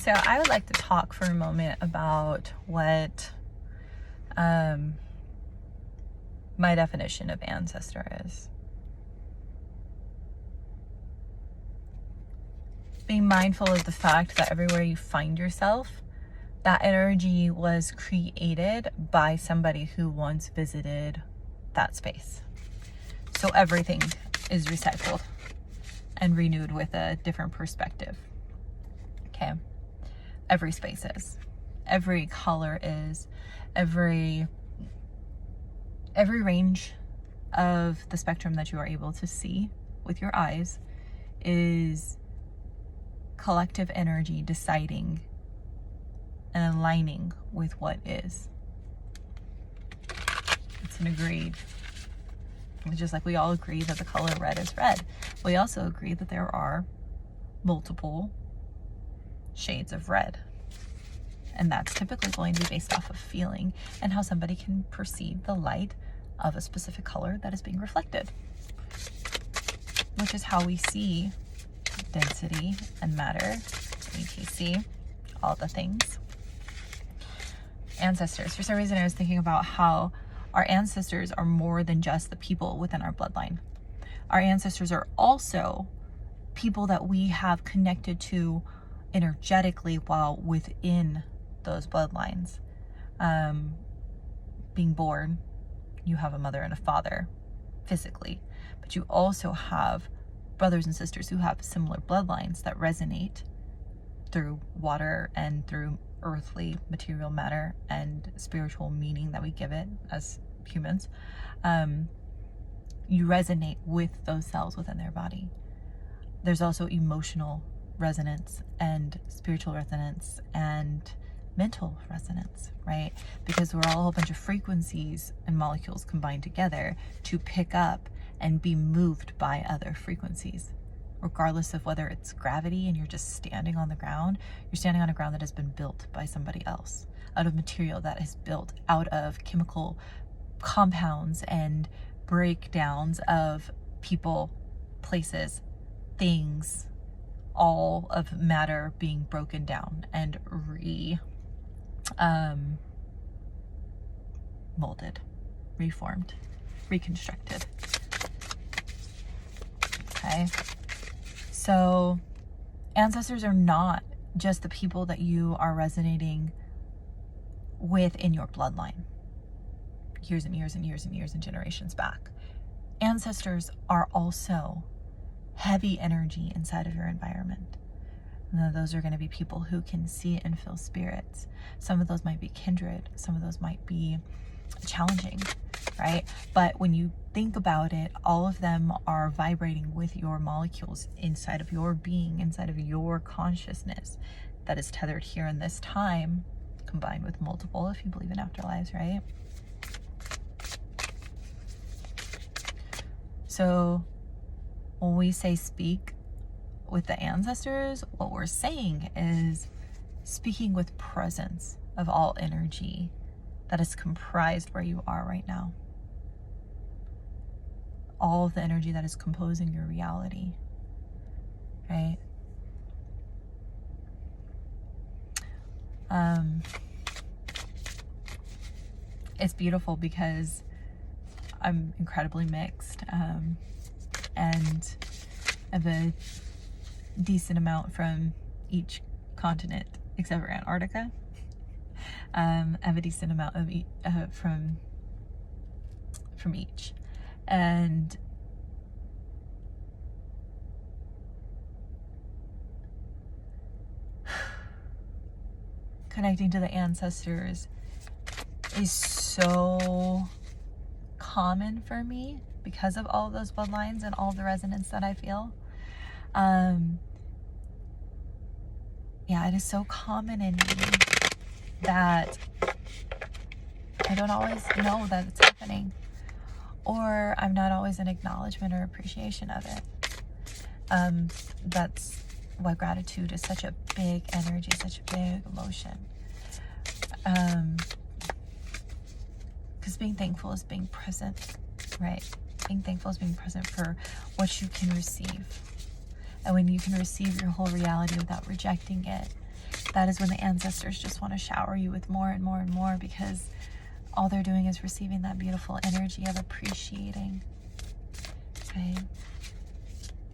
So I would like to talk for a moment about what my definition of ancestor is. Being mindful of the fact that everywhere you find yourself, that energy was created by somebody who once visited that space. So everything is recycled and renewed with a different perspective. Okay. Every space is. Every color is. Every range of the spectrum that you are able to see with your eyes is collective energy deciding and aligning with what is. It's an agreed. It's just like we all agree that the color red is red. We also agree that there are multiple shades of red. And that's typically going to be based off of feeling and how somebody can perceive the light of a specific color that is being reflected, which is how we see density and matter, ETC, all the things. Ancestors. For some reason, I was thinking about how our ancestors are more than just the people within our bloodline. Our ancestors are also people that we have connected to energetically while within those bloodlines. Being born, you have a mother and a father physically, but you also have brothers and sisters who have similar bloodlines that resonate through water and through earthly material matter and spiritual meaning that we give it as humans. You resonate with those cells within their body. There's also emotional resonance and spiritual resonance and mental resonance, right? Because we're all a whole bunch of frequencies and molecules combined together to pick up and be moved by other frequencies, regardless of whether it's gravity and you're just standing on the ground. You're standing on a ground that has been built by somebody else, out of material that is built out of chemical compounds and breakdowns of people, places, things, all of matter being broken down and molded, reformed, reconstructed. Okay. So ancestors are not just the people that you are resonating with in your bloodline, years and years and years and years and generations back. Ancestors are also heavy energy inside of your environment. And those are going to be people who can see and feel spirits. Some of those might be kindred. Some of those might be challenging, right? But when you think about it, all of them are vibrating with your molecules inside of your being, inside of your consciousness that is tethered here in this time, combined with multiple, if you believe in afterlives, right? So when we say speak with the ancestors, what we're saying is speaking with presence of all energy that is comprised where you are right now. All of the energy that is composing your reality, right? It's beautiful because I'm incredibly mixed, and I have a decent amount from each continent except for Antarctica. I have a decent amount of from each, and connecting to the ancestors is so common for me because of all of those bloodlines and all the resonance that I feel. Yeah, it is so common in me that I don't always know that it's happening, or I'm not always in acknowledgement or appreciation of it. That's why gratitude is such a big energy, such a big emotion. Because being thankful is being present, right? Being thankful is being present for what you can receive. And when you can receive your whole reality without rejecting it that is when the ancestors just want to shower you with more and more and more, because all they're doing is receiving that beautiful energy of appreciating. Okay?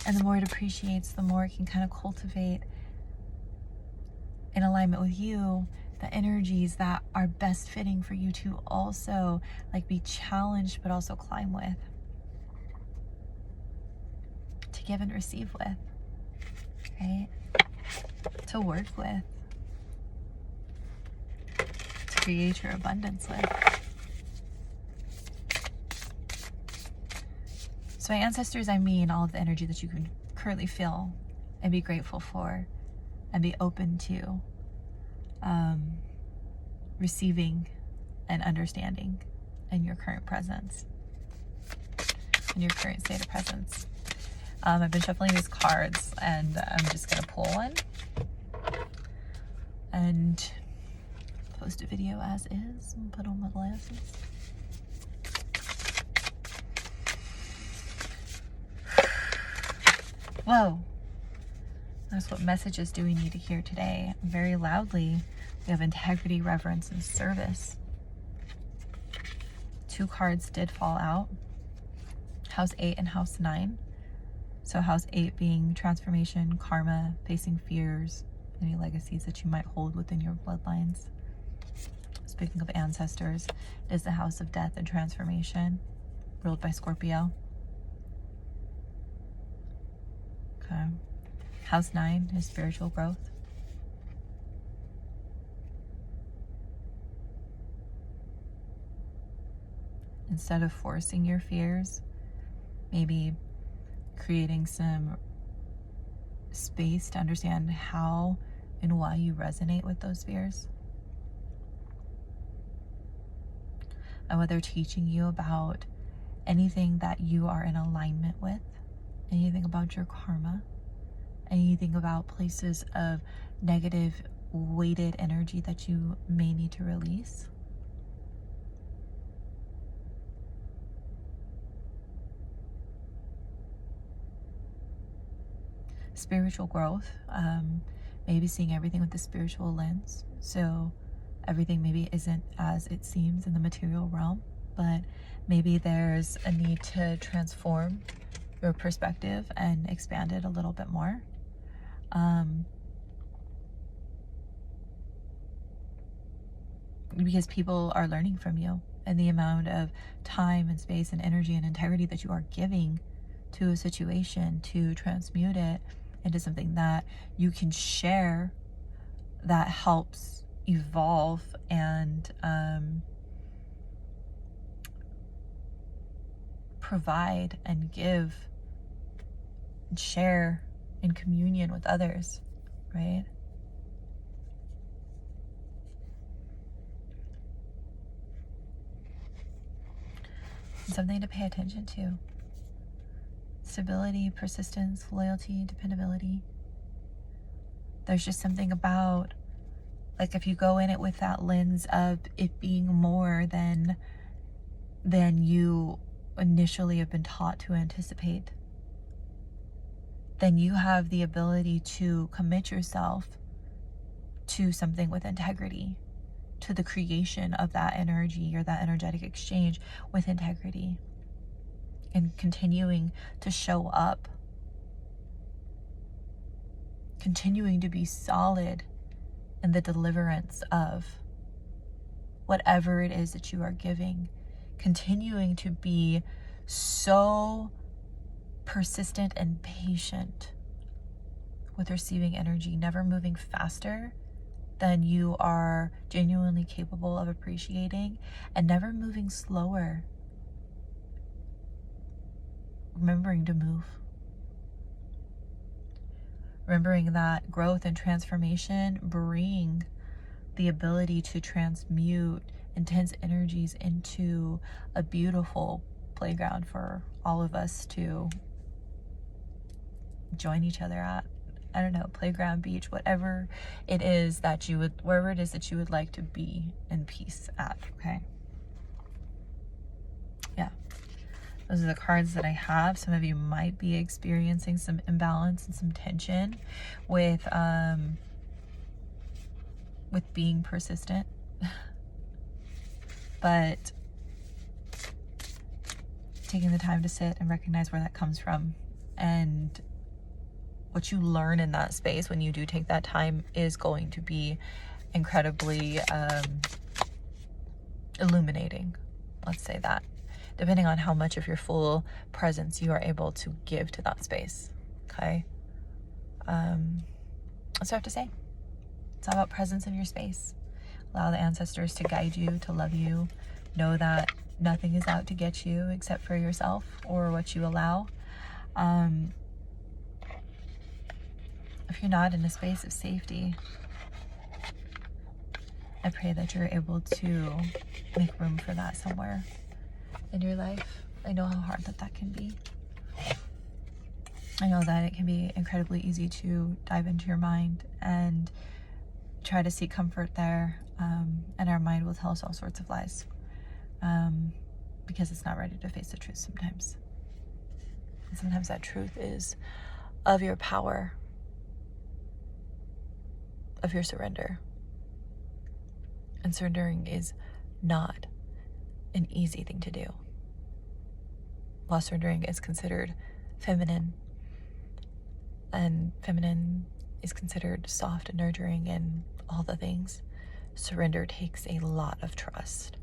And the more it appreciates, the more it can kind of cultivate in alignment with you the energies that are best fitting for you to also like be challenged, but also climb with, to give and receive with, right? To work with, to create your abundance with. So by ancestors, I mean all of the energy that you can currently feel and be grateful for and be open to receiving and understanding in your current presence, in your current state of presence. I've been shuffling these cards, and I'm just going to pull one and post a video as is and put on my glasses. Whoa. That's what messages do we need to hear today? Very loudly, we have integrity, reverence, and service. 2 cards did fall out. House 8 and House 9. So House 8 being transformation, karma, facing fears, any legacies that you might hold within your bloodlines. Speaking of ancestors, it is the House of Death and Transformation, ruled by Scorpio. Okay. House 9 is spiritual growth. Instead of forcing your fears, maybe creating some space to understand how and why you resonate with those fears. And what they're teaching you about anything that you are in alignment with, anything about your karma, anything about places of negative weighted energy that you may need to release. Spiritual growth, maybe seeing everything with the spiritual lens. So everything maybe isn't as it seems in the material realm, but maybe there's a need to transform your perspective and expand it a little bit more. Because people are learning from you, and the amount of time and space and energy and integrity that you are giving to a situation to transmute it into something that you can share that helps evolve and provide and give and share in communion with others, right? Something to pay attention to. Stability, persistence, loyalty, dependability. There's just something about, like, if you go in it with that lens of it being more than you initially have been taught to anticipate, then you have the ability to commit yourself to something with integrity, to the creation of that energy or that energetic exchange with integrity, and continuing to show up, continuing to be solid in the deliverance of whatever it is that you are giving, continuing to be so persistent and patient with receiving energy, never moving faster than you are genuinely capable of appreciating, and never moving slower. Remembering to move. Remembering that growth and transformation bring the ability to transmute intense energies into a beautiful playground for all of us to join each other at. I don't know, playground, beach, whatever it is that you would, wherever it is that you would like to be in peace at, okay? Yeah. Those are the cards that I have. Some of you might be experiencing some imbalance and some tension with with being persistent. But taking the time to sit and recognize where that comes from, and what you learn in that space when you do take that time is going to be incredibly illuminating. Let's say that, depending on how much of your full presence you are able to give to that space. Okay. That's what I have to say. It's all about presence in your space. Allow the ancestors to guide you, to love you. Know that nothing is out to get you except for yourself or what you allow. If you're not in a space of safety, I pray that you're able to make room for that somewhere in your life. I know how hard that can be. I know that it can be incredibly easy to dive into your mind and try to seek comfort there, and our mind will tell us all sorts of lies, because it's not ready to face the truth sometimes. And sometimes that truth is of your power, of your surrender. And surrendering is not an easy thing to do. While surrendering is considered feminine, and feminine is considered soft and nurturing and all the things, surrender takes a lot of trust.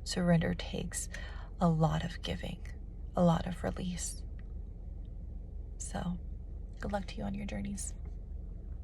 Surrender takes a lot of giving, a lot of release. So, good luck to you on your journeys.